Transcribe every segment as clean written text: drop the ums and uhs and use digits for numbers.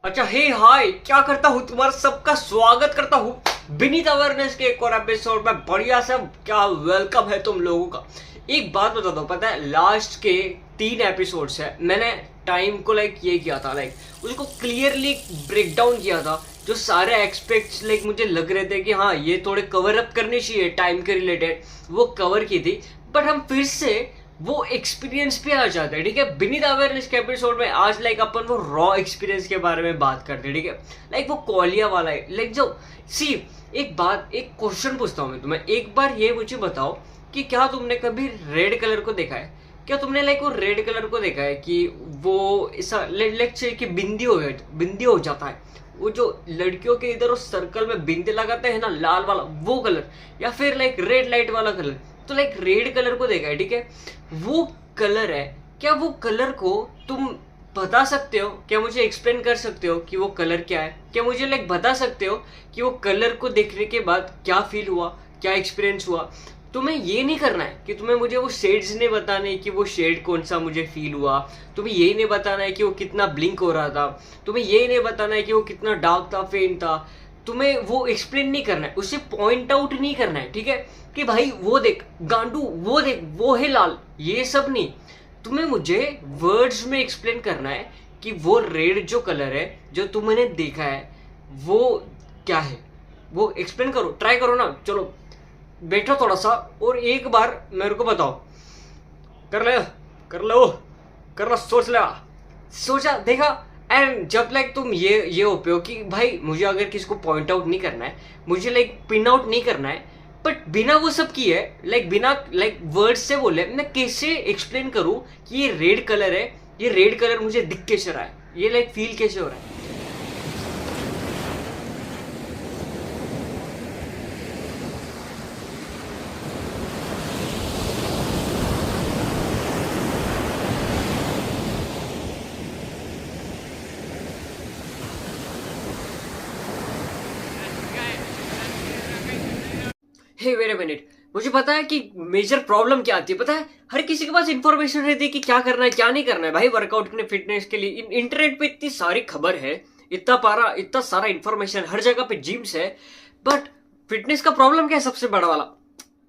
अच्छा हे हाय, क्या करता हूँ, तुम्हारा सबका स्वागत करता हूँ बिनीत अवेयरनेस के एक और एपिसोड में। बढ़िया से क्या वेलकम है तुम लोगों का। एक बात बता दो, पता है लास्ट के 3 एपिसोड्स है मैंने टाइम को ये किया था, उसको क्लियरली ब्रेक डाउन किया था। जो सारे एक्सपेक्ट्स मुझे लग रहे थे कि हाँ ये थोड़े कवर अप करने चाहिए टाइम के रिलेटेड, वो कवर की थी। बट हम फिर से वो एक्सपीरियंस पे आ जाते हैं, ठीक है। बिनीत अवेयरनेस के एपिसोड में आज अपन वो रॉ एक्सपीरियंस के बारे में बात करते हैं, ठीक है। वो कोलिया वाला है जो सी। एक क्वेश्चन पूछता हूँ मैं तुम्हें, एक बार ये मुझे बताओ कि क्या तुमने कभी रेड कलर को देखा है? क्या तुमने वो रेड कलर को देखा है कि वो ऐसा लेट्स से कि बिंदी हो जाता है। वो जो लड़कियों के इधर उस सर्कल में बिंदी लगाते हैं ना, लाल वाला वो कलर, या फिर रेड लाइट वाला कलर। तो रेड कलर को देखा है, ठीक है। वो कलर है, क्या वो कलर को तुम बता सकते हो? क्या मुझे एक्सप्लेन कर सकते हो कि वो कलर क्या है? क्या मुझे बता सकते हो कि वो कलर को देखने के बाद क्या फील हुआ, क्या एक्सपीरियंस हुआ? तुम्हें ये नहीं करना है कि तुम्हें मुझे वो शेड्स नहीं बताने कि वो शेड कौन सा मुझे फील हुआ। तुम्हें यही नहीं बताना है कि वो कितना ब्लिंक हो रहा था। तुम्हें यही नहीं बताना है कि वो कितना डार्क था, फेंट था। तुम्हें वो एक्सप्लेन नहीं करना है, उसे पॉइंट आउट नहीं करना है, ठीक है। कि भाई वो देख गांडू, वो देख वो है लाल, ये सब नहीं। तुम्हें मुझे वर्ड्स में एक्सप्लेन करना है कि वो रेड जो कलर है जो तुमने देखा है वो क्या है। वो एक्सप्लेन करो, ट्राई करो ना। चलो बैठो थोड़ा सा और एक बार मेरे को बताओ। कर ले, कर लो, कर लो, सोच ले, सोचा, देखा। एंड जब तुम ये हो पे हो कि भाई मुझे अगर किसी को पॉइंट आउट नहीं करना है, मुझे पिन आउट नहीं करना है, बट बिना वो सब किए बिना वर्ड से बोले मैं कैसे एक्सप्लेन करूं कि ये रेड कलर है, ये रेड कलर मुझे दिख कैसे रहा है, ये फील कैसे हो रहा है। हे वेट अ मिनट, मुझे पता है कि मेजर प्रॉब्लम क्या आती है। पता है हर किसी के पास इंफॉर्मेशन रहती है कि क्या करना है क्या नहीं करना है। भाई वर्कआउट के फिटनेस के लिए इंटरनेट पे इतनी सारी खबर है, इतना सारा इंफॉर्मेशन, हर जगह पे जिम्स है। बट फिटनेस का प्रॉब्लम क्या है सबसे बड़ा वाला?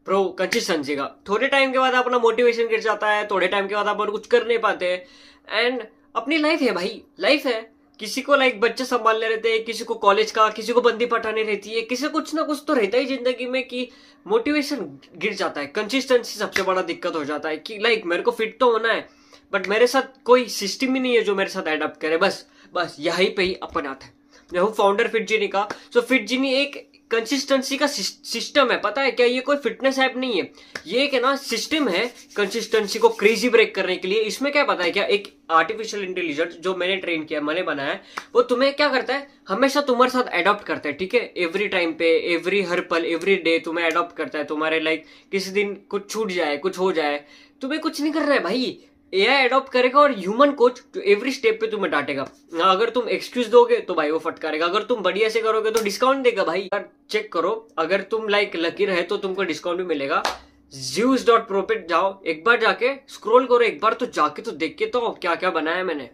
प्रो कंसिस्टेंसी का। थोड़े टाइम के बाद अपना मोटिवेशन गिर जाता है, थोड़े टाइम के बाद अपन कुछ कर नहीं पाते। एंड अपनी लाइफ है भाई, लाइफ है। किसी को बच्चे संभालने रहते हैं, किसी को कॉलेज का, किसी को बंदी पटानी रहती है, किसी कुछ ना कुछ तो रहता ही जिंदगी में कि मोटिवेशन गिर जाता है। कंसिस्टेंसी सबसे बड़ा दिक्कत हो जाता है कि मेरे को फिट तो होना है, बट मेरे साथ कोई सिस्टम ही नहीं है जो मेरे साथ एडप्ट करे। बस यहीं पे ही अपन आता है। मैं हूँ फाउंडर फिट जीनी का। सो फिट जीनी एक कंसिस्टेंसी का सिस्टम है। पता है क्या, ये कोई फिटनेस ऐप नहीं है, ये एक है ना सिस्टम है कंसिस्टेंसी को क्रेजी ब्रेक करने के लिए। इसमें क्या पता है क्या, एक आर्टिफिशियल इंटेलिजेंस जो मैंने ट्रेन किया, मैंने बनाया है, वो तुम्हें क्या करता है, हमेशा तुम्हारे साथ अडॉप्ट करता है, ठीक है। एवरी टाइम पे, हर पल, एवरी डे तुम्हें अडॉप्ट करता है। तुम्हारे किसी दिन कुछ छूट जाए, कुछ हो जाए, तुम्हें कुछ नहीं करना है भाई। एआई अडॉप्ट करेगा और ह्यूमन कोच जो एवरी स्टेप पे तुम्हें डांटेगा। अगर तुम एक्सक्यूज दोगे तो भाई वो फटकारेगा, अगर तुम बढ़िया से करोगे तो डिस्काउंट देगा भाई। चेक करो, अगर तुम लकी रहे तो तुमको डिस्काउंट भी मिलेगा। Zeus.pro पे जाओ, एक बार जाके स्क्रॉल करो, एक बार तो जाके तो देख के तो क्या क्या बनाया मैंने।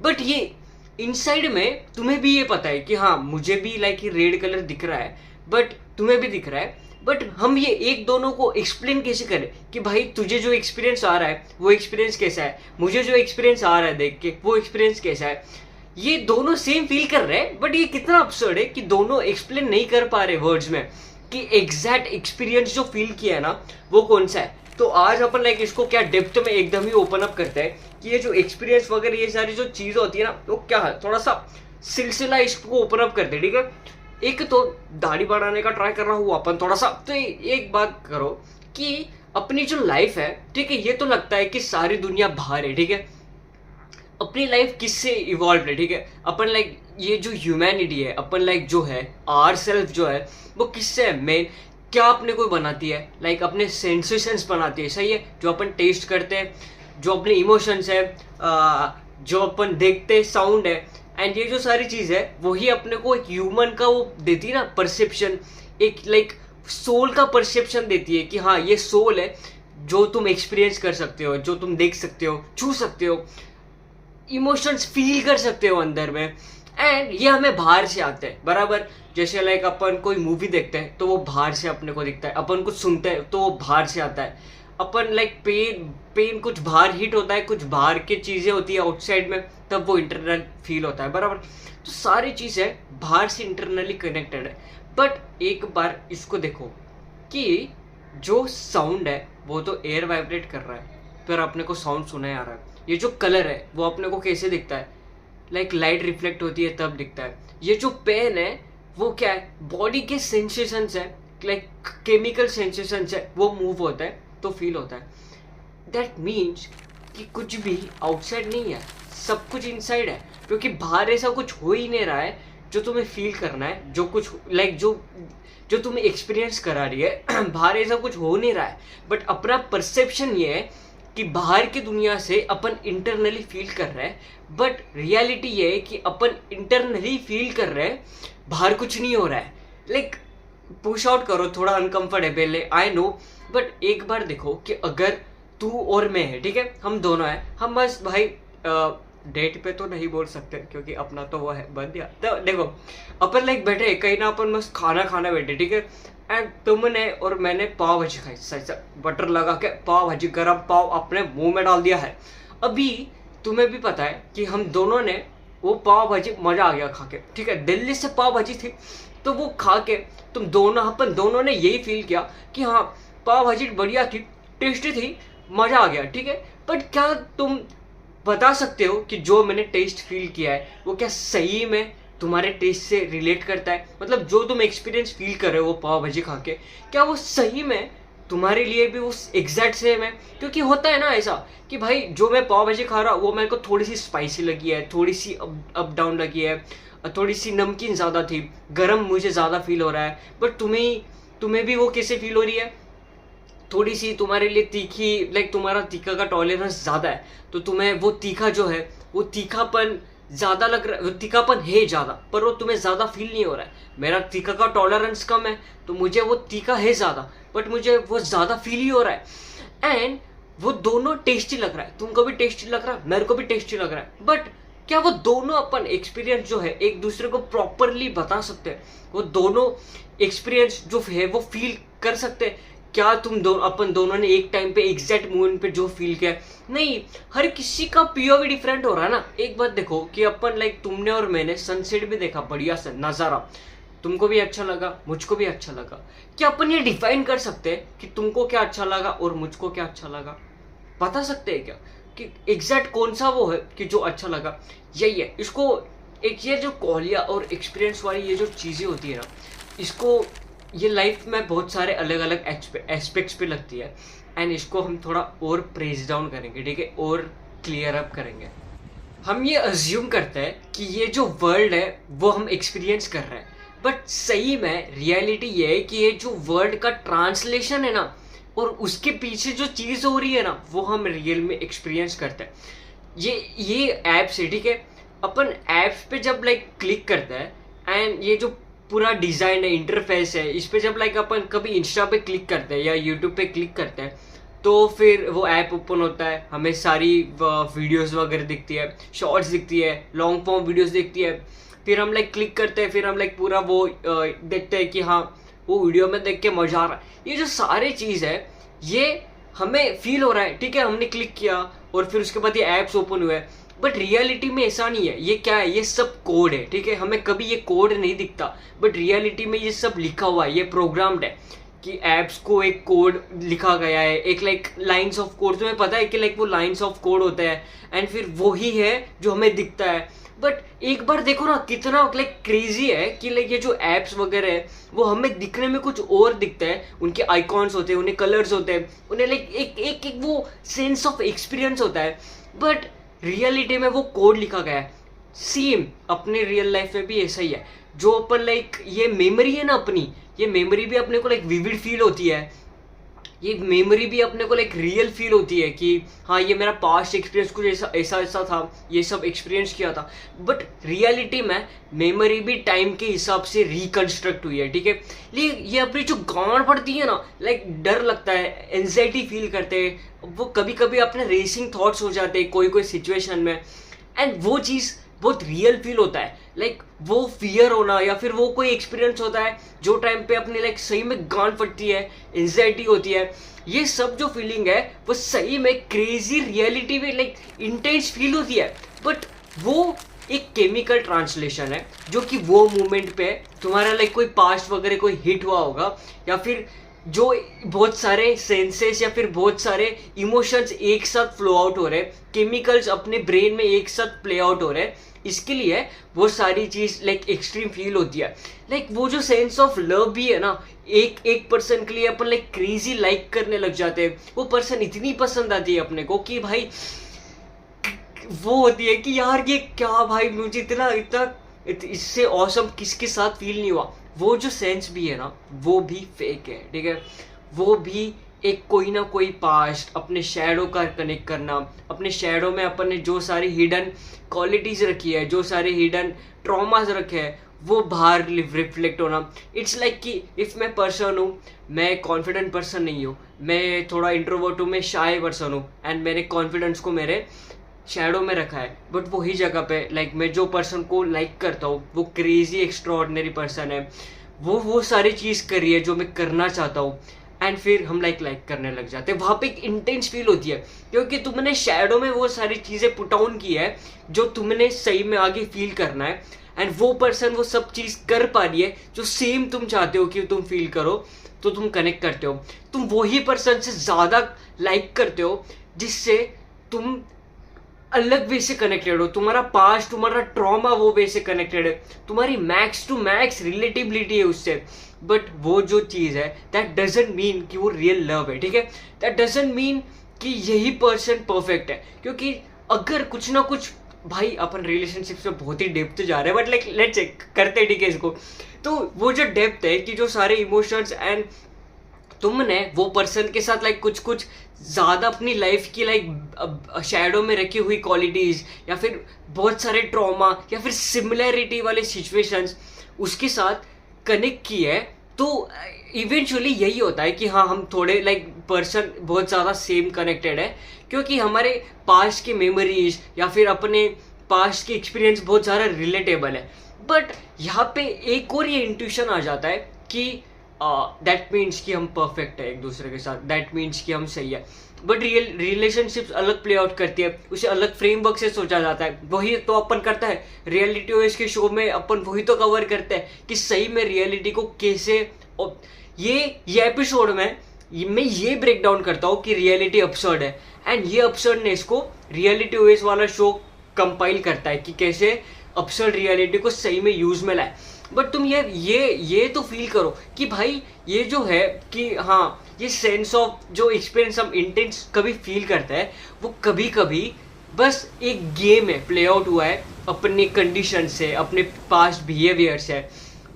बट ये इनसाइड में तुम्हें भी ये पता है कि हाँ मुझे भी रेड कलर दिख रहा है, बट तुम्हें भी दिख रहा है। बट हम ये एक दोनों को एक्सप्लेन कैसे करें कि भाई तुझे जो एक्सपीरियंस आ रहा है वो एक्सपीरियंस कैसा है, मुझे जो एक्सपीरियंस आ रहा है देख के वो एक्सपीरियंस कैसा है। ये दोनों सेम फील कर रहे हैं, बट ये कितना अब्सर्ड है कि दोनों एक्सप्लेन नहीं कर पा रहे वर्ड्स में कि एग्जैक्ट एक्सपीरियंस जो फील किया है ना वो कौन सा है। तो आज अपन इसको क्या डेप्थ में एकदम ही ओपन अप करते हैं कि ये जो एक्सपीरियंस वगैरह ये सारी जो चीज होती है ना, वो क्या है, थोड़ा सा सिलसिला इसको ओपन अप करते हैं, ठीक है। एक तो दाढ़ी बढ़ाने का ट्राई कर रहा हूँ अपन थोड़ा सा। तो एक बात करो कि अपनी जो लाइफ है, ठीक है, ये तो लगता है कि सारी दुनिया बाहर है, ठीक है। अपनी लाइफ किससे इवॉल्व है, ठीक है। अपन ये जो ह्यूमैनिटी है, अपन जो है आर सेल्फ जो है वो किससे है मेन, क्या अपने को बनाती है, अपने सेंसेशंस बनाती है, सही है, जो अपन टेस्ट करते हैं, जो अपने इमोशंस है, जो अपन देखते हैं, साउंड है। एंड ये जो सारी चीज है वही अपने को एक ह्यूमन का वो देती है ना परसेप्शन, एक सोल का परसेप्शन देती है कि हाँ ये सोल है जो तुम एक्सपीरियंस कर सकते हो, जो तुम देख सकते हो, छू सकते हो, इमोशंस फील कर सकते हो अंदर में। एंड ये हमें बाहर से आते हैं, बराबर। जैसे लाइक अपन कोई मूवी देखते हैं तो वो बाहर से अपने को दिखता है, अपन कुछ सुनते हैं तो वो बाहर से आता है, अपन लाइक पेन कुछ बाहर हिट होता है, कुछ बाहर की चीजें होती है आउटसाइड में, तब वो इंटरनल फील होता है, बराबर। तो सारी चीजें बाहर से इंटरनली कनेक्टेड है। बट एक बार इसको देखो कि जो साउंड है वो तो एयर वाइब्रेट कर रहा है, फिर अपने को साउंड सुनाई आ रहा है। ये जो कलर है वो अपने को कैसे दिखता है, लाइक लाइट रिफ्लेक्ट होती है तब दिखता है। ये जो पेन है वो क्या है, बॉडी के सेंसेशंस है, लाइक केमिकल सेंसेशंस है, वो मूव होता है तो फील होता है। दैट मीन्स कि कुछ भी आउटसाइड नहीं है, सब कुछ इनसाइड है, क्योंकि बाहर ऐसा कुछ हो ही नहीं रहा है जो तुम्हें फील करना है, जो कुछ लाइक जो जो तुम्हें एक्सपीरियंस करा रही है। बाहर ऐसा कुछ हो नहीं रहा है, बट अपना परसेप्शन ये है कि बाहर की दुनिया से अपन इंटरनली फील कर रहे हैं, बट रियलिटी ये है कि अपन इंटरनली फील कर रहे हैं, बाहर कुछ नहीं हो रहा है। लाइक पुश आउट करो, थोड़ा अनकंफर्टेबल है, आई नो, बट एक बार देखो कि अगर तू और मैं है, ठीक है, हम दोनों हैं, हम बस भाई डेट पे तो नहीं बोल सकते क्योंकि अपना तो वो है बंद यार। तो देखो अपन लाइक बैठे कहीं ना, अपन मस्त खाना खाना बैठे, ठीक है, एंड तुमने और मैंने पाव भाजी खाई, सही बटर लगा के पाव भाजी, गरम पाव अपने मुंह में डाल दिया है। अभी तुम्हें भी पता है कि हम दोनों ने वो पाव भाजी, मजा आ गया खा के, ठीक है, दिल्ली से पाव भाजी थी तो वो खा के अपन दोनों ने यही फील किया कि हाँ पाव भाजी बढ़िया थी, टेस्टी थी, मजा आ गया, ठीक है। बट क्या तुम बता सकते हो कि जो मैंने टेस्ट फील किया है वो क्या सही में तुम्हारे टेस्ट से रिलेट करता है? मतलब जो तुम एक्सपीरियंस फील कर रहे हो वो पाव भाजी खा के, क्या वो सही में तुम्हारे लिए भी उस एग्जैक्ट सेम है? क्योंकि होता है ना ऐसा कि भाई जो मैं पाव भाजी खा रहा हूँ वो मेरे को थोड़ी सी स्पाइसी लगी है, थोड़ी सी अप डाउन लगी है, थोड़ी सी नमकीन ज़्यादा थी, गरम मुझे ज़्यादा फील हो रहा है, बट तुम्हें भी वो कैसे फील हो रही है? थोड़ी सी तुम्हारे लिए तीखी, लाइक तुम्हारा तीखा का टॉलरेंस ज़्यादा है तो तुम्हें वो तीखा जो है वो तीखापन ज़्यादा लग रहा है, वो तीखापन है ज़्यादा पर वो तुम्हें ज़्यादा फील नहीं हो रहा है। मेरा तीखा का टॉलरेंस कम है तो मुझे वो तीखा है ज़्यादा, बट मुझे वो ज़्यादा फील ही हो रहा है, एंड वो दोनों टेस्टी लग रहा है, तुमको भी टेस्टी लग रहा है, मेरे को भी टेस्टी लग रहा है। बट क्या वो दोनों अपन एक्सपीरियंस जो है एक दूसरे को प्रॉपरली बता सकते हैं? वो दोनों एक्सपीरियंस जो है वो फील कर सकते हैं? क्या अपन दोनों ने एक टाइम पे एग्जैक्ट मोमेंट पे जो फील किया? नहीं, हर किसी का पीओवी डिफरेंट हो रहा है ना। एक बात देखो कि अपन लाइक तुमने और मैंने सनसेट भी देखा, बढ़िया सा नज़ारा, तुमको भी अच्छा लगा, मुझको भी अच्छा लगा। क्या अपन ये डिफाइन कर सकते हैं कि तुमको क्या अच्छा लगा और मुझको क्या अच्छा लगा? बता सकते हैं क्या कि एग्जैक्ट कौन सा वो है कि जो अच्छा लगा? यही है इसको, एक ये जो कॉलिया और एक्सपीरियंस वाली ये जो चीज़ें होती है ना, इसको ये लाइफ में बहुत सारे अलग अलग एस्पेक्ट्स पे लगती है, एंड इसको हम थोड़ा और प्रेस डाउन करेंगे, ठीक है, और क्लियर अप करेंगे। हम ये अज्यूम करते हैं कि ये जो वर्ल्ड है वो हम एक्सपीरियंस कर रहे हैं, बट सही में रियलिटी ये है कि ये जो वर्ल्ड का ट्रांसलेशन है ना, और उसके पीछे जो चीज़ हो रही है ना, वो हम रियल में एक्सपीरियंस करते हैं। ये ऐप्स है, ठीक है, अपन ऐप्स पे जब लाइक क्लिक करते हैं, एंड ये जो पूरा डिज़ाइन है, इंटरफेस है, इस पे जब लाइक अपन कभी इंस्टा पे क्लिक करते हैं या यूट्यूब पे क्लिक करते हैं तो फिर वो ऐप ओपन होता है, हमें सारी वीडियोस वगैरह दिखती है, शॉर्ट्स दिखती है, लॉन्ग फॉर्म वीडियोस दिखती है, फिर हम लाइक क्लिक करते हैं, फिर हम लाइक पूरा वो देखते हैं कि हाँ वो वीडियो में देख के मजा आ रहा है। ये जो सारी चीज़ है ये हमें फील हो रहा है, ठीक है, हमने क्लिक किया और फिर उसके बाद ये ऐप्स ओपन हुए, बट रियलिटी में ऐसा नहीं है। ये क्या है? ये सब कोड है, ठीक है, हमें कभी ये कोड नहीं दिखता, बट रियलिटी में ये सब लिखा हुआ है, ये प्रोग्राम्ड है कि एप्स को एक कोड लिखा गया है, एक लाइक लाइंस ऑफ कोड, तुम्हें पता है कि लाइक वो लाइंस ऑफ कोड होता है, एंड फिर वही है जो हमें दिखता है। बट एक बार देखो ना कितना लाइक क्रेजी है कि लाइक ये जो एप्स वगैरह है वो हमें दिखने में कुछ और दिखता है, उनके आइकॉन्स होते हैं, उन्हें कलर्स होते हैं, उन्हें लाइक एक वो सेंस ऑफ एक्सपीरियंस होता है, बट रियलिटी में वो कोड लिखा गया है। सेम अपने रियल लाइफ में भी ऐसा ही है। जो अपन लाइक ये मेमोरी है ना अपनी, ये मेमोरी भी अपने को लाइक विविड फील होती है, ये मेमोरी भी अपने को लाइक रियल फील होती है कि हाँ ये मेरा पास्ट एक्सपीरियंस कुछ ऐसा था, ये सब एक्सपीरियंस किया था, बट रियलिटी में मेमोरी भी टाइम के हिसाब से रिकंस्ट्रक्ट हुई है, ठीक है। लेकिन ये अपनी जो गांड पड़ती है ना, लाइक डर लगता है, एंजाइटी फील करते हैं, वो कभी कभी अपने रेसिंग थॉट्स हो जाते हैं कोई कोई सिचुएशन में, एंड वो चीज़ बहुत रियल फील होता है। लाइक वो फियर होना या फिर वो कोई एक्सपीरियंस होता है जो टाइम पे अपने लाइक सही में गांड फटती है, एंजाइटी होती है, ये सब जो फीलिंग है वो सही में क्रेजी रियलिटी में लाइक इंटेंस फील होती है। बट वो एक केमिकल ट्रांसलेशन है जो कि वो मोमेंट पे तुम्हारा लाइक कोई पास्ट वगैरह कोई हिट हुआ होगा, या फिर जो बहुत सारे सेंसेस या फिर बहुत सारे इमोशंस एक साथ फ्लो आउट हो रहे हैं, केमिकल्स अपने ब्रेन में एक साथ प्ले आउट हो रहे हैं, इसके लिए वो सारी चीज लाइक एक्सट्रीम फील होती है। लाइक वो जो सेंस ऑफ लव भी है ना, एक पर्सन के लिए अपन लाइक क्रेजी लाइक करने लग जाते हैं, वो पर्सन इतनी पसंद आती है अपने को कि भाई वो होती है कि यार ये क्या भाई, मुझे इतना इतना इससे औसम किसके साथ फील नहीं हुआ। वो जो सेंस भी है ना वो भी फेक है, ठीक है। वो भी एक कोई ना कोई पास्ट, अपने शैडो का कनेक्ट करना, अपने शैडो में अपन ने जो सारी हिडन क्वालिटीज रखी है, जो सारे हिडन ट्रॉमास रखे हैं, वो बाहर रिफ्लेक्ट होना। इट्स लाइक कि इफ मैं पर्सन हूँ, मैं कॉन्फिडेंट पर्सन नहीं हूँ, मैं थोड़ा इंट्रोवर्ट हूँ, मैं शाय पर्सन हूँ, एंड मैंने कॉन्फिडेंस को मेरे शैडो में रखा है, बट वही जगह पे लाइक मैं जो पर्सन को लाइक करता हूँ वो क्रेजी एक्स्ट्राऑर्डिनरी पर्सन है, वो सारी चीज़ करी है जो मैं करना चाहता हूँ, एंड फिर हम लाइक करने लग जाते हैं। वहाँ पे एक इंटेंस फील होती है क्योंकि तुमने शैडो में वो सारी चीज़ें पुट ऑन की है जो तुमने सही में आगे फील करना है, एंड वो पर्सन वो सब चीज़ कर पा रही है जो सेम तुम चाहते हो कि तुम फील करो, तो तुम कनेक्ट करते हो। तुम वही पर्सन से ज़्यादा लाइक करते हो जिससे तुम अलग वे से कनेक्टेड हो, तुम्हारा पास्ट, तुम्हारा ट्रॉमा वो वे से कनेक्टेड है, तुम्हारी मैक्स टू मैक्स रिलेटिबिलिटी है उससे। बट वो जो चीज़ है दैट डजेंट मीन कि वो रियल लव है, ठीक है। दैट डजेंट मीन कि यही पर्सन परफेक्ट है, क्योंकि अगर कुछ ना कुछ, भाई अपन रिलेशनशिप से बहुत ही डेप्थ जा रहे हैं, बट लाइक लेट्स करते ठीक है इसको। तो वो जो डेप्थ है कि जो सारे इमोशंस एंड तुमने वो पर्सन के साथ लाइक कुछ कुछ ज़्यादा अपनी लाइफ की लाइक शैडो में रखी हुई क्वालिटीज़ या फिर बहुत सारे ट्रॉमा या फिर सिमिलैरिटी वाले सिचुएशंस उसके साथ कनेक्ट की है, तो इवेंचुअली यही होता है कि हाँ हम थोड़े लाइक पर्सन बहुत ज़्यादा सेम कनेक्टेड है, क्योंकि हमारे पास्ट की मेमोरीज या फिर अपने पास्ट की एक्सपीरियंस बहुत ज़्यादा रिलेटेबल है। बट यहाँ पे एक और ये इंट्यूशन आ जाता है कि दैट मीन्स कि हम परफेक्ट है एक दूसरे के साथ, दैट मीन्स कि हम सही है। बट रिलेशनशिप्स अलग प्ले आउट करती है, उसे अलग फ्रेमवर्क से सोचा जाता है। वही तो अपन करता है रियलिटी ओएस के शो में, अपन वही तो कवर करते हैं कि सही में रियलिटी को कैसे। ये एपिसोड में मैं ये ब्रेक डाउन करता हूँ कि रियलिटी अपसर्ड है, एंड ये अपसर्डनेस को रियलिटी ओएस वाला शो कंपाइल करता है कि कैसे अपसर्ड रियलिटी को सही में यूज में लाए। बट तुम ये तो फील करो कि भाई ये जो है कि हाँ ये सेंस ऑफ जो एक्सपीरियंस हम इंटेंस कभी फील करते हैं वो कभी कभी बस एक गेम है, प्ले आउट हुआ है अपने कंडीशन से, अपने पास्ट बिहेवियर से।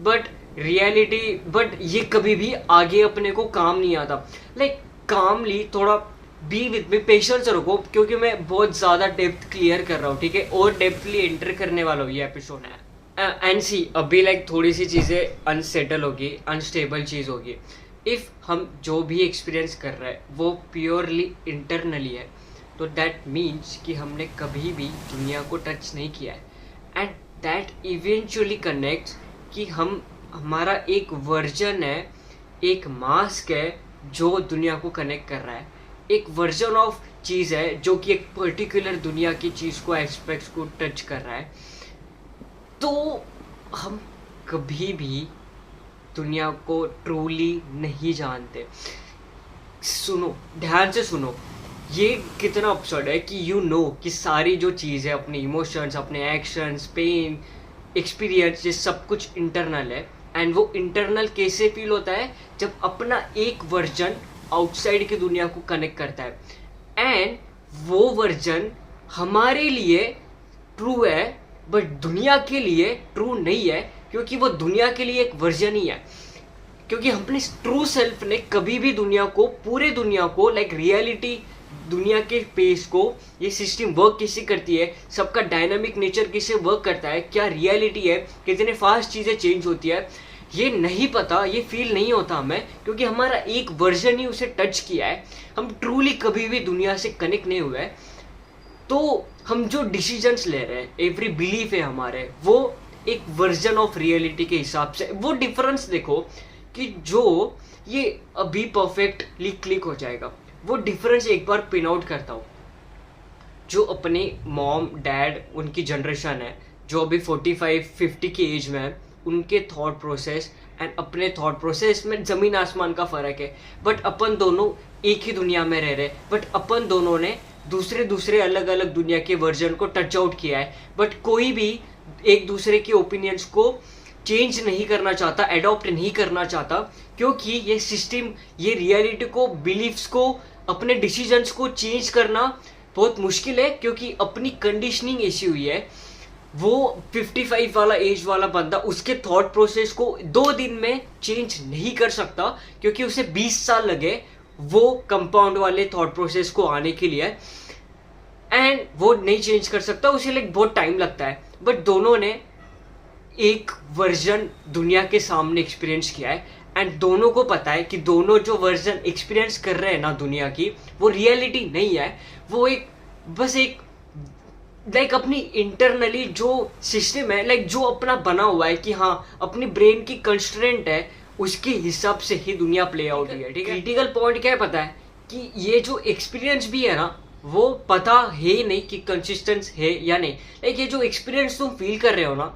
बट ये कभी भी आगे अपने को काम नहीं आता। लाइक कामली थोड़ा बी विद मी, पेशेंस रखो, क्योंकि मैं बहुत ज़्यादा डेप्थ क्लियर कर रहा हूँ, ठीक है, और डेप्थली एंटर करने वाला हूँ ये एपिसोड है। एंड सी अभी लाइक थोड़ी सी चीज़ें अनसेटल होगी, अनस्टेबल चीज़ होगी। इफ़ हम जो भी एक्सपीरियंस कर रहे हैं वो प्योरली इंटरनली है, तो दैट मीन्स कि हमने कभी भी दुनिया को टच नहीं किया है, एंड दैट इवेंचुअली कनेक्ट्स कि हमारा एक वर्जन है, एक मास्क है जो दुनिया को कनेक्ट कर रहा है, एक वर्जन ऑफ चीज़ है जो कि एक पर्टिकुलर दुनिया की चीज़ को, एस्पेक्ट्स को टच कर रहा है। तो हम कभी भी दुनिया को ट्रूली नहीं जानते। सुनो, ध्यान से सुनो, ये कितना अपसर्ड है कि यू नो कि सारी जो चीज़ है, अपने इमोशंस, अपने एक्शंस, पेन, एक्सपीरियंस, ये सब कुछ इंटरनल है। एंड वो इंटरनल कैसे फील होता है जब अपना एक वर्जन आउटसाइड की दुनिया को कनेक्ट करता है, एंड वो वर्जन हमारे लिए ट्रू है बट दुनिया के लिए ट्रू नहीं है, क्योंकि वो दुनिया के लिए एक वर्जन ही है। क्योंकि अपने ट्रू सेल्फ ने कभी भी दुनिया को, पूरे दुनिया को लाइक रियलिटी, दुनिया के पेस को, ये सिस्टम वर्क कैसे करती है, सबका डायनामिक नेचर कैसे वर्क करता है, क्या रियलिटी है, कितने फास्ट चीज़ें चेंज होती है, ये नहीं पता, ये फील नहीं होता हमें, क्योंकि हमारा एक वर्जन ही उसे टच किया है। हम ट्रूली कभी भी दुनिया से कनेक्ट नहीं हुए हैं। तो हम जो डिसीजंस ले रहे हैं, एवरी बिलीफ है हमारे, वो एक वर्जन ऑफ रियलिटी के हिसाब से। वो डिफरेंस देखो कि जो ये अभी परफेक्टली क्लिक हो जाएगा, वो डिफरेंस एक बार पिन आउट करता हूँ। जो अपने मॉम डैड उनकी जनरेशन है, जो अभी 45-50 की एज में है, उनके थॉट प्रोसेस एंड अपने थॉट प्रोसेस में ज़मीन आसमान का फ़र्क है। बट अपन दोनों एक ही दुनिया में रह रहे, बट अपन दोनों ने दूसरे अलग अलग दुनिया के वर्जन को टच आउट किया है। बट कोई भी एक दूसरे के ओपिनियंस को चेंज नहीं करना चाहता, एडॉप्ट नहीं करना चाहता, क्योंकि ये सिस्टम, ये रियलिटी को, बिलीफ्स को, अपने डिसीजंस को चेंज करना बहुत मुश्किल है, क्योंकि अपनी कंडीशनिंग ऐसी हुई है। वो 55 वाला एज वाला बंदा उसके थॉट प्रोसेस को 2 दिन में चेंज नहीं कर सकता, क्योंकि उसे 20 साल लगे वो कंपाउंड वाले थॉट प्रोसेस को आने के लिए, एंड वो नहीं चेंज कर सकता, उसे लाइक बहुत टाइम लगता है। बट दोनों ने एक वर्जन दुनिया के सामने एक्सपीरियंस किया है, एंड दोनों को पता है कि दोनों जो वर्जन एक्सपीरियंस कर रहे हैं ना दुनिया की, वो रियलिटी नहीं है। वो एक बस एक लाइक अपनी इंटरनली जो सिस्टम है, लाइक जो अपना बना हुआ है कि हाँ अपनी ब्रेन की कंस्ट्रेंट है, उसके हिसाब से ही दुनिया प्ले आउट हुई है। ठीक है, क्रिटिकल पॉइंट क्या है पता है कि ये जो एक्सपीरियंस भी है ना, वो पता है ही नहीं कि कंसिस्टेंस है या नहीं। लाइक ये जो एक्सपीरियंस तुम फील कर रहे हो ना,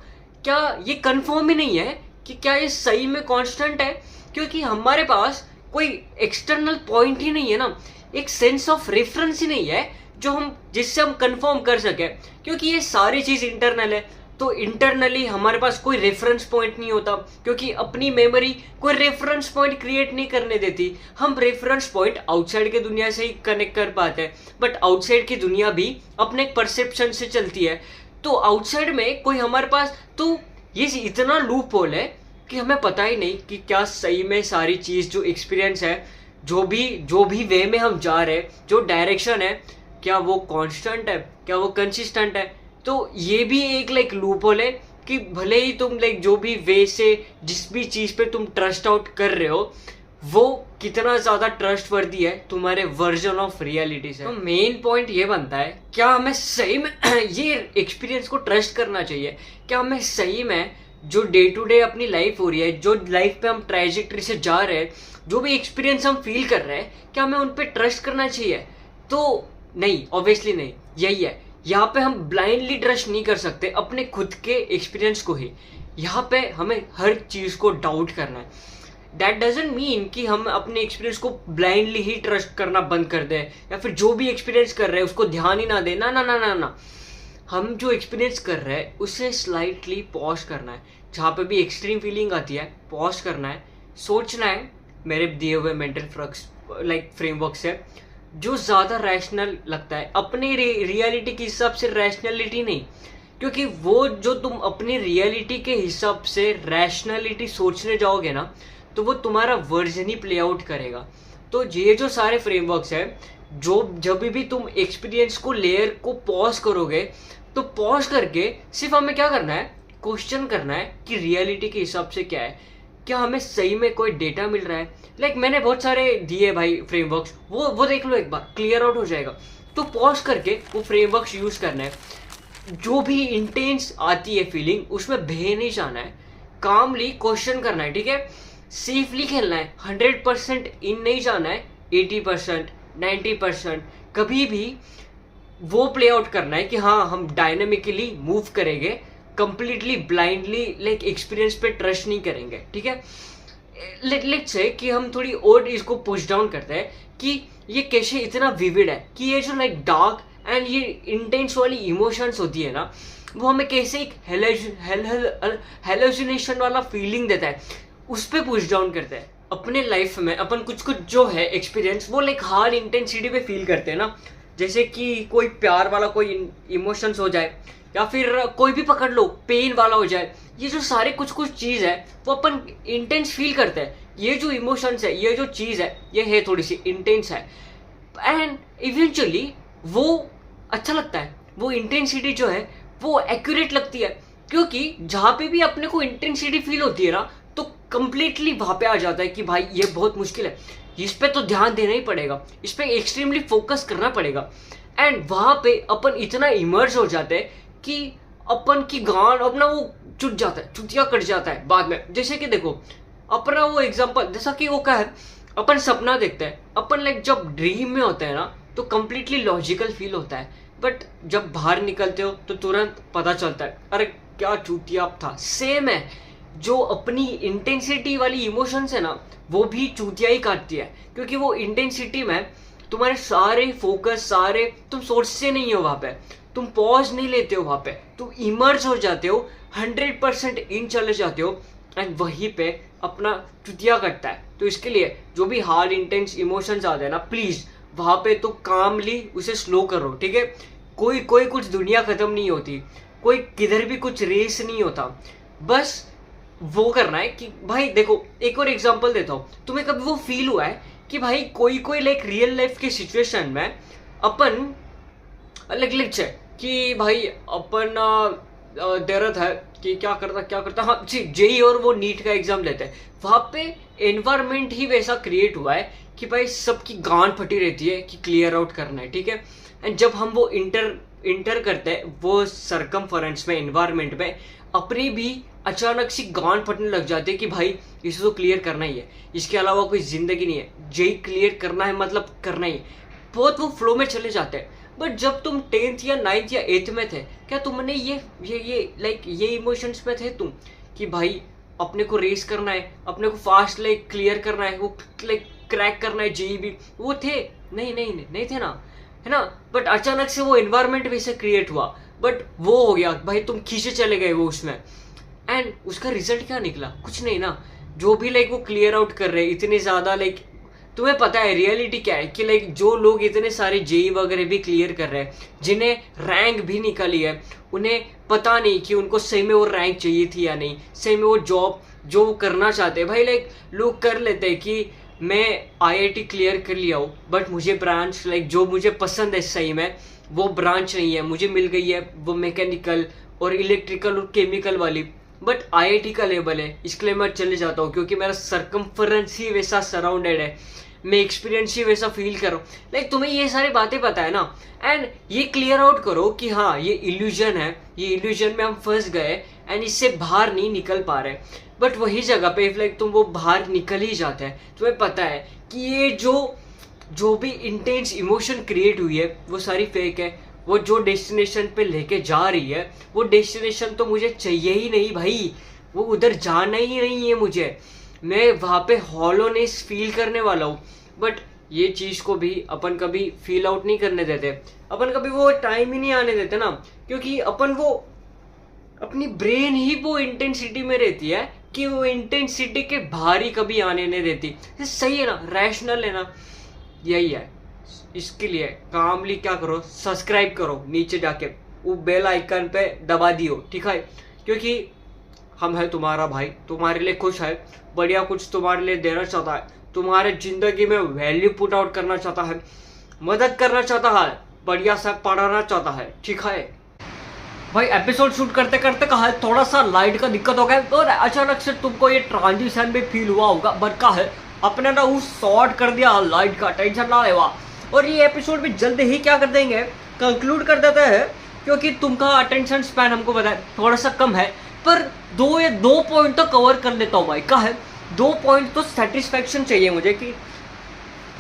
क्या ये कंफर्म ही नहीं है कि क्या ये सही में कांस्टेंट है, क्योंकि हमारे पास कोई एक्सटर्नल पॉइंट ही नहीं है ना, एक सेंस ऑफ रेफरेंस ही नहीं है जो हम जिससे हम कंफर्म कर सके, क्योंकि ये सारी चीज इंटरनल है। तो इंटरनली हमारे पास कोई रेफरेंस पॉइंट नहीं होता, क्योंकि अपनी मेमोरी कोई रेफरेंस पॉइंट क्रिएट नहीं करने देती। हम रेफरेंस पॉइंट आउटसाइड के दुनिया से ही कनेक्ट कर पाते हैं, बट आउटसाइड की दुनिया भी अपने परसेप्शन से चलती है। तो आउटसाइड में कोई हमारे पास, तो ये इतना लूप होल है कि हमें पता ही नहीं कि क्या सही में सारी चीज जो एक्सपीरियंस है, जो भी वे में हम जा रहे हैं, जो डायरेक्शन है, क्या वो कांस्टेंट है, क्या वो कंसिस्टेंट है। तो ये भी एक लाइक लूप होल है कि भले ही तुम लाइक जो भी वे से जिस भी चीज पे तुम ट्रस्ट आउट कर रहे हो, वो कितना ज्यादा ट्रस्टवर्दी है तुम्हारे वर्जन ऑफ रियलिटी से। तो मेन पॉइंट ये बनता है, क्या हमें सही में ये एक्सपीरियंस को ट्रस्ट करना चाहिए? क्या हमें सही में जो डे टू डे अपनी लाइफ हो रही है, जो लाइफ पे हम ट्रैजेक्टरी से जा रहे हैं, जो भी एक्सपीरियंस हम फील कर रहे हैं, क्या हमें उन पे ट्रस्ट करना चाहिए? तो नहीं, ऑब्वियसली नहीं। यही है, यहाँ पे हम ब्लाइंडली ट्रस्ट नहीं कर सकते अपने खुद के एक्सपीरियंस को ही। यहाँ पे हमें हर चीज को डाउट करना है। दैट डजंट मीन कि हम अपने एक्सपीरियंस को ब्लाइंडली ही ट्रस्ट करना बंद कर दें, या फिर जो भी एक्सपीरियंस कर रहे हैं उसको ध्यान ही ना दें। ना ना ना ना ना, हम जो एक्सपीरियंस कर रहे हैं उसे स्लाइटली पॉज करना है। जहाँ पे भी एक्सट्रीम फीलिंग आती है, पॉज करना है, सोचना है मेरे दिए हुए मेंटल फ्रेमवर्क से जो ज़्यादा रैशनल लगता है, अपने रियलिटी के हिसाब से रैशनलिटी नहीं, क्योंकि वो जो तुम अपनी रियलिटी के हिसाब से रैशनलिटी सोचने जाओगे ना, तो वो तुम्हारा वर्जन ही प्ले आउट करेगा। तो ये जो सारे फ्रेमवर्क्स हैं, जो जब भी तुम एक्सपीरियंस को लेयर को पॉज करोगे, तो पॉज करके सिर्फ हमें क्या करना है, क्वेश्चन करना है कि रियलिटी के हिसाब से क्या है, क्या हमें सही में कोई डेटा मिल रहा है। लाइक मैंने बहुत सारे दिए भाई फ्रेमवर्क्स, वो देख लो, एक बार क्लियर आउट हो जाएगा। तो पॉज करके वो फ्रेमवर्क्स यूज करना है। जो भी इंटेंस आती है फीलिंग, उसमें बह नहीं जाना है, कामली क्वेश्चन करना है। ठीक है, सेफली खेलना है, 100% इन नहीं जाना है, 80% 90% कभी भी वो प्ले आउट करना है कि हाँ हम डायनामिकली मूव करेंगे, कंप्लीटली ब्लाइंडली लाइक एक्सपीरियंस पे ट्रस्ट नहीं करेंगे। ठीक है, लेट्स से कि हम थोड़ी और इसको पुश डाउन करते हैं कि ये कैसे इतना विविड है, कि ये जो लाइक डार्क एंड ये इंटेंस वाली इमोशंस होती है ना, वो हमें कैसे एक हेलोसिनेशन वाला फीलिंग देता है, उस पर पुश डाउन करते हैं। अपने लाइफ में अपन कुछ कुछ जो है एक्सपीरियंस, वो लाइक हार्ड इंटेंसिटी पे फील करते हैं ना, जैसे कि कोई प्यार वाला कोई इमोशंस हो जाए, या फिर कोई भी पकड़ लो पेन वाला हो जाए। ये जो सारे कुछ कुछ चीज़ है वो अपन इंटेंस फील करते हैं। ये जो इमोशंस है, ये जो चीज़ है, ये है थोड़ी सी इंटेंस है, एंड इवेंचुअली वो अच्छा लगता है। वो इंटेंसिटी जो है वो एक्यूरेट लगती है, क्योंकि जहाँ पे भी अपने को इंटेंसिटी फील होती है ना, तो कंप्लीटली वहाँ पे आ जाता है कि भाई ये बहुत मुश्किल है, इस पे तो ध्यान देना ही पड़ेगा, इस पे एक्सट्रीमली फोकस करना पड़ेगा। एंड वहां पे अपन इतना इमर्ज हो जाते हैं कि अपन की गान अपना वो चुट जाता है, चुतिया कट जाता है बाद में। जैसे कि देखो अपना वो एग्जांपल, जैसा कि वो क्या है, अपन सपना देखते हैं, अपन लाइक जब ड्रीम में होते हैं ना तो कंप्लीटली लॉजिकल फील होता है, बट जब बाहर निकलते हो तो तुरंत पता चलता है अरे क्या चूतिया था। सेम है, जो अपनी इंटेंसिटी वाली इमोशंस है ना वो भी चूतिया ही काटती है, क्योंकि वो इंटेंसिटी में तुम्हारे सारे फोकस, सारे तुम सोचते नहीं हो वहां पे, तुम पॉज नहीं लेते हो वहां पे, तुम इमर्ज हो जाते हो, 100% इन चले जाते हो, एंड वहीं पे अपना चुतिया कटता है। तो इसके लिए जो भी हार्ड इंटेंस इमोशंस आते हैं ना, प्लीज वहां पे तो कामली उसे स्लो करो, ठीक है। कोई कोई कुछ दुनिया खत्म नहीं होती, कोई किधर भी कुछ रेस नहीं होता, बस वो करना है कि भाई देखो एक और एग्जांपल देता हूँ, तुम्हें कभी वो फील हुआ है कि भाई कोई कोई लाइक रियल लाइफ के सिचुएशन में अपन अलग लिख है कि भाई अपन देरत है कि क्या करता, हाँ जी जेई और वो नीट का एग्जाम लेते हैं, वहां पे एनवायरमेंट ही वैसा क्रिएट हुआ है कि भाई सबकी गांड फटी रहती है कि क्लियर आउट करना है, ठीक है। एंड जब हम वो इंटर करते हैं वो सरकमफरेंस में, एनवायरमेंट में, अपनी भी अचानक सी गांड फटने लग जाती है कि भाई इसे तो क्लियर करना ही है, इसके अलावा कोई जिंदगी नहीं है, जेई क्लियर करना है मतलब करना ही है, बहुत वो फ्लो में चले जाते हैं। बट जब तुम 10th या 9th या 8th में थे, क्या तुमने ये इमोशंस में थे तुम कि भाई अपने को रेस करना है, अपने को फास्ट लाइक क्लियर करना है, वो लाइक क्रैक करना है जेई भी, वो थे? नहीं थे ना, है ना। बट अचानक से वो एनवायरमेंट वैसे क्रिएट हुआ, बट वो हो गया भाई, तुम खींचे चले गए वो उसमें, एंड उसका रिजल्ट क्या निकला? कुछ नहीं ना। जो भी लाइक वो क्लियर आउट कर रहे हैं इतने ज्यादा, लाइक तुम्हें पता है रियलिटी क्या है कि लाइक जो लोग इतने सारे जेई वगैरह भी क्लियर कर रहे हैं, जिन्हें रैंक भी निकाली है, उन्हें पता नहीं कि उनको सही में वो रैंक चाहिए थी या नहीं, सही में वो जॉब जो वो करना चाहते हैं। भाई लाइक लोग कर लेते हैं कि मैं आईआईटी क्लियर कर लिया हूँ, बट मुझे ब्रांच लाइक जो मुझे पसंद है सही में वो ब्रांच नहीं है, मुझे मिल गई है वो मैकेनिकल और इलेक्ट्रिकल और केमिकल वाली, बट आईआईटी का लेवल है, इसके लिए मैं चले जाता हूँ क्योंकि मेरा सरकमफरेंस ही वैसा सराउंडेड है, मैं एक्सपीरियंस ही वैसा फील कर रहा हूँ। लाइक तुम्हें ये सारी बातें पता है ना, एंड ये क्लियर आउट करो कि हाँ ये इल्यूजन है, ये इल्यूजन में हम फंस गए एंड इससे बाहर नहीं निकल पा रहे। बट वही जगह पे लाइक तुम वो बाहर निकल ही जाते हैं, तुम्हें पता है कि ये जो भी इंटेंस इमोशन क्रिएट हुई है वो सारी फेक है, वो जो डेस्टिनेशन पे लेके जा रही है वो डेस्टिनेशन तो मुझे चाहिए ही नहीं भाई, वो उधर जाना ही नहीं है मुझे, मैं वहां पे हॉलोनेस फील करने वाला हूँ। बट ये चीज को भी अपन कभी फील आउट नहीं करने देते, अपन कभी वो टाइम ही नहीं आने देते ना, क्योंकि अपन वो अपनी ब्रेन ही वो इंटेंसिटी में रहती है कि वो इंटेंसिटी के बाहर ही कभी आने नहीं देती। सही है ना, रैशनल है ना, यही है। इसके लिए कामली क्या करो, सब्सक्राइब करो, नीचे जाके वो बेल आइकन पे दबा दियो, ठीक है, क्योंकि हम है तुम्हारा भाई, तुम्हारे लिए खुश है, बढ़िया कुछ तुम्हारे लिए देना चाहता है, तुम्हारे जिंदगी में वैल्यू पुट आउट करना चाहता है, मदद करना चाहता है, बढ़िया सा पढ़ाना चाहता है, ठीक है भाई। एपिसोड शूट करते करते कहा है थोड़ा सा लाइट का दिक्कत हो गया और अचानक से तुमको ये ट्रांजिशन भी फील हुआ होगा, बट का है अपने ना उस शॉर्ट कर दिया लाइट का, टेंशन ना लेवा। और ये एपिसोड भी जल्द ही क्या कर देंगे, कंक्लूड कर देते हैं, क्योंकि तुमका अटेंशन स्पैन हमको पता है थोड़ा सा कम है, पर दो पॉइंट तो कवर कर लेता हूँ भाई। का है 2 पॉइंट तो सेटिस्फेक्शन चाहिए मुझे कि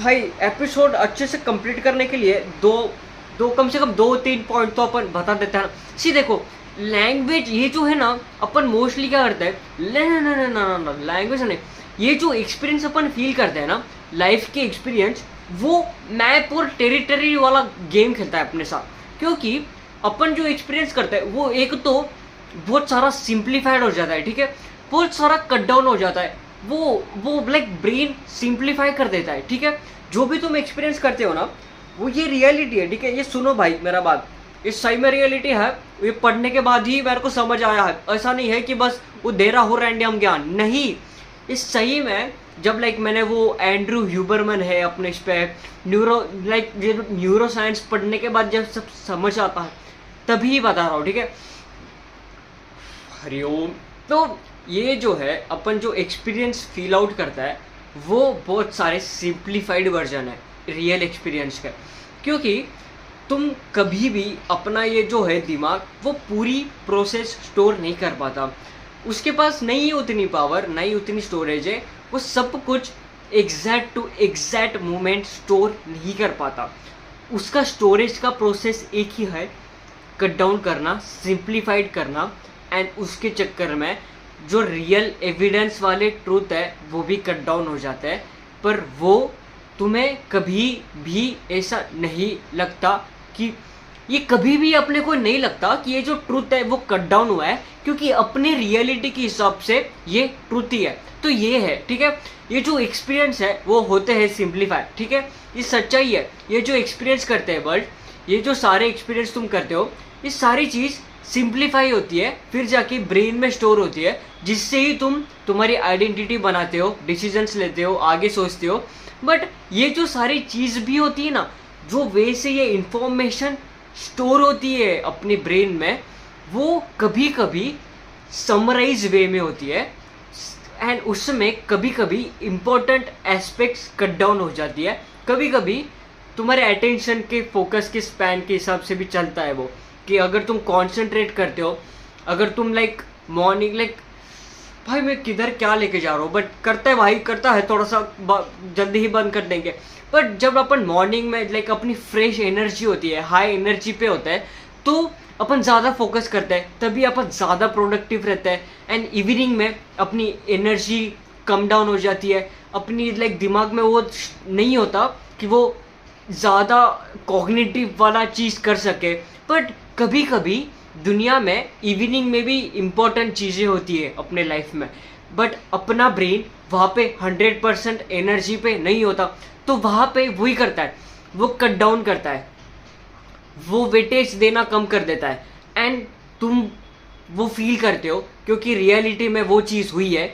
भाई एपिसोड अच्छे से कंप्लीट करने के लिए दो कम से कम 2-3 पॉइंट तो अपन बता देते हैं। सी देखो लैंग्वेज ये जो है ना, अपन मोस्टली क्या करते हैं, ना लैंग्वेज नहीं, ये जो एक्सपीरियंस अपन फील करते हैं ना, लाइफ के एक्सपीरियंस, वो मैप और टेरिटरी वाला गेम खेलता है अपने साथ, क्योंकि अपन जो एक्सपीरियंस करते हैं वो एक तो बहुत सारा सिंप्लीफाइड हो जाता है, ठीक है, बहुत सारा कट डाउन हो जाता है, वो लाइक ब्रेन सिंप्लीफाई कर देता है, ठीक है। जो भी तुम एक्सपीरियंस करते हो ना वो ये रियलिटी है, ठीक है, ये सुनो भाई मेरा बात, ये सही में रियलिटी है, ये पढ़ने के बाद ही मेरे को समझ आया है, ऐसा नहीं है कि बस वो दे रहा हो रैंडम ज्ञान, नहीं, इस सही में जब लाइक मैंने वो एंड्रू ह्यूबरमन है अपने इस पे न्यूरो साइंस पढ़ने के बाद जब सब समझ आता है तभी बता रहा हूँ, ठीक है। हरिओम। तो ये जो है अपन जो एक्सपीरियंस फील आउट करता है वो बहुत सारे सिंप्लीफाइड वर्जन है रियल एक्सपीरियंस का, क्योंकि तुम कभी भी अपना ये जो है दिमाग वो पूरी प्रोसेस स्टोर नहीं कर पाता, उसके पास नहीं है उतनी पावर, नहीं उतनी स्टोरेज है, वो सब कुछ exact to exact moment store नहीं कर पाता। उसका स्टोरेज का प्रोसेस एक ही है, कट डाउन करना, सिंप्लीफाइड करना, एंड उसके चक्कर में जो रियल एविडेंस वाले ट्रूथ है वो भी कट डाउन हो जाता है। पर वो तुम्हें कभी भी ऐसा नहीं लगता कि ये कभी भी अपने को नहीं लगता कि ये जो ट्रूथ है वो कट डाउन हुआ है, क्योंकि अपने रियलिटी के हिसाब से ये ट्रूथ ही है। तो ये है, ठीक है, ये जो एक्सपीरियंस है वो होते हैं सिंप्लीफाई, ठीक है, ये सच्चाई है। ये जो एक्सपीरियंस करते हैं वर्ल्ड, ये जो सारे एक्सपीरियंस तुम करते हो, ये सारी चीज़ सिंप्लीफाई होती है, फिर जाके ब्रेन में स्टोर होती है, जिससे ही तुम तुम्हारी आइडेंटिटी बनाते हो, डिसीजंस लेते हो, आगे सोचते हो। बट ये जो सारी चीज़ भी होती है ना, जो वे से ये इंफॉर्मेशन स्टोर होती है अपने ब्रेन में, वो कभी कभी समराइज वे में होती है, एंड उसमें कभी कभी इम्पोर्टेंट एस्पेक्ट्स कट डाउन हो जाती है। कभी कभी तुम्हारे अटेंशन के फोकस के स्पैन के हिसाब से भी चलता है वो, कि अगर तुम कॉन्सेंट्रेट करते हो, अगर तुम लाइक मॉर्निंग लाइक भाई मैं किधर क्या लेके जा रहा हूँ, बट करता है भाई, करता है, थोड़ा सा जल्दी ही बंद कर देंगे। बट जब अपन मॉर्निंग में लाइक अपनी फ्रेश एनर्जी होती है, हाई एनर्जी पे होता है, तो अपन ज़्यादा फोकस करते हैं, तभी अपन ज़्यादा प्रोडक्टिव रहता है। एंड इवनिंग में अपनी एनर्जी कम डाउन हो जाती है, अपनी लाइक दिमाग में वो नहीं होता कि वो ज़्यादा कॉग्निटिव वाला चीज़ कर सके। बट कभी कभी दुनिया में इवनिंग में भी इम्पोर्टेंट चीज़ें होती है अपने लाइफ में, बट अपना ब्रेन वहाँ पे 100% एनर्जी पे नहीं होता, तो वहाँ पे वही करता है, वो कट डाउन करता है, वो वेटेज देना कम कर देता है। एंड तुम वो फील करते हो क्योंकि रियलिटी में वो चीज़ हुई है,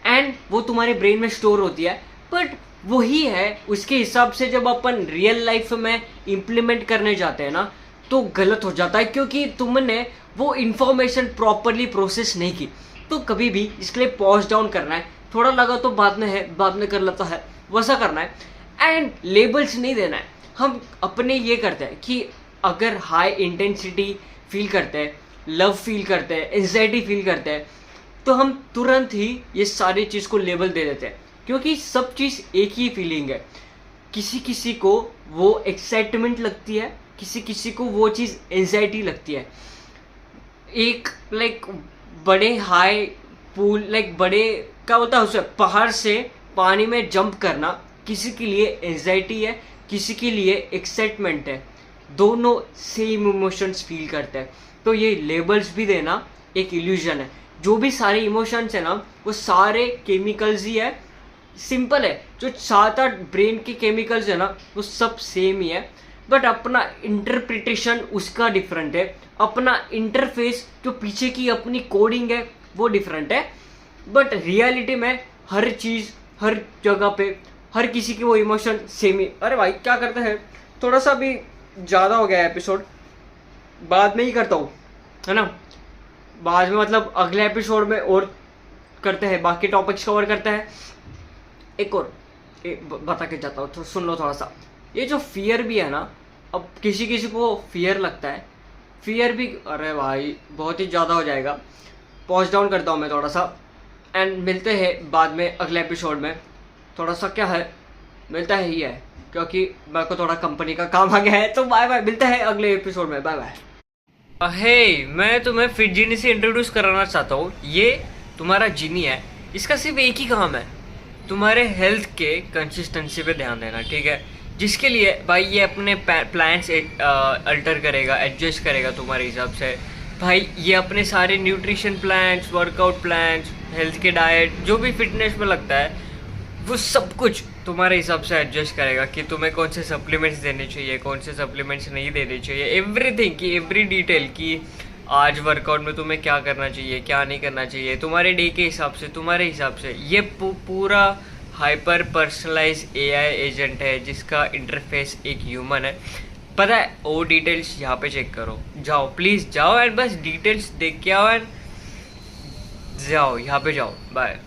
एंड वो तुम्हारे ब्रेन में स्टोर होती है। बट वही है, उसके हिसाब से जब अपन रियल लाइफ में इम्प्लीमेंट करने जाते हैं ना, तो गलत हो जाता है, क्योंकि तुमने वो इन्फॉर्मेशन प्रॉपरली प्रोसेस नहीं की। तो कभी भी इसके लिए पॉज डाउन करना है, थोड़ा लगा तो बाद में है, बाद में कर लेता है, वैसा करना है। एंड लेबल्स नहीं देना है। हम अपने ये करते हैं कि अगर हाई इंटेंसिटी फील करते हैं, लव फील करते हैं, एंजाइटी फील करते हैं, तो हम तुरंत ही ये सारी चीज़ को लेबल दे देते हैं, क्योंकि सब चीज़ एक ही फीलिंग है। किसी किसी को वो एक्साइटमेंट लगती है, किसी किसी को वो चीज़ एंजाइटी लगती है। एक लाइक बड़े हाई पूल, लाइक बड़े क्या होता है, उसे पहाड़ से पानी में जंप करना किसी के लिए एंजाइटी है, किसी के लिए एक्साइटमेंट है, दोनों सेम इमोशंस फील करते हैं। तो ये लेबल्स भी देना एक इल्यूजन है। जो भी सारे इमोशंस है ना, वो सारे केमिकल्स ही है, सिंपल है। जो 7-8 ब्रेन के केमिकल्स है ना, वो सब सेम ही है, बट अपना इंटरप्रिटेशन उसका डिफरेंट है, अपना इंटरफेस जो पीछे की अपनी कोडिंग है वो डिफरेंट है। बट रियलिटी में हर चीज़, हर जगह पे, हर किसी की वो इमोशन सेम ही। अरे भाई क्या करते हैं, थोड़ा सा भी ज़्यादा हो गया है एपिसोड, बाद में ही करता हूँ, है ना, बाद में मतलब अगले एपिसोड में और करते हैं, बाकी टॉपिक्स कवर करते हैं। एक और बता के जाता हूँ, तो सुन लो थोड़ा सा। ये जो फियर भी है ना, अब किसी किसी को फियर लगता है, फियर भी, अरे भाई बहुत ही ज़्यादा हो जाएगा, पॉज डाउन करता हूँ मैं थोड़ा सा, एंड मिलते हैं बाद में अगले एपिसोड में। थोड़ा सा क्या है, मिलता है ही है, क्योंकि मेरे को थोड़ा कंपनी का काम आ गया है। तो बाय बाय, मिलते हैं अगले एपिसोड में, बाय बाय। हे, मैं तुम्हें फिट जीनी से इंट्रोड्यूस कराना चाहता हूँ। ये तुम्हारा जीनी है, इसका सिर्फ एक ही काम है, तुम्हारे हेल्थ के कंसिस्टेंसी पे ध्यान देना, ठीक है। जिसके लिए भाई ये अपने प्लान्स अल्टर करेगा, एडजस्ट करेगा तुम्हारे हिसाब से। भाई ये अपने सारे nutrition plans, workout plans, health के डाइट, जो भी फिटनेस में लगता है, वो सब कुछ तुम्हारे हिसाब से एडजस्ट करेगा कि तुम्हें कौन से सप्लीमेंट्स देने चाहिए, कौन से सप्लीमेंट्स नहीं देने चाहिए, एवरीथिंग की एवरी डिटेल की। आज वर्कआउट में तुम्हें क्या करना चाहिए, क्या नहीं करना चाहिए, तुम्हारे डे के हिसाब से, तुम्हारे हिसाब से। ये पूरा हाइपर पर्सनलाइज एआई एजेंट है, जिसका इंटरफेस एक ह्यूमन है। पता है, वो डिटेल्स यहाँ पे चेक करो, जाओ प्लीज़ जाओ, एंड बस डिटेल्स देख के आओ, एंड जाओ, यहाँ पे जाओ, बाय।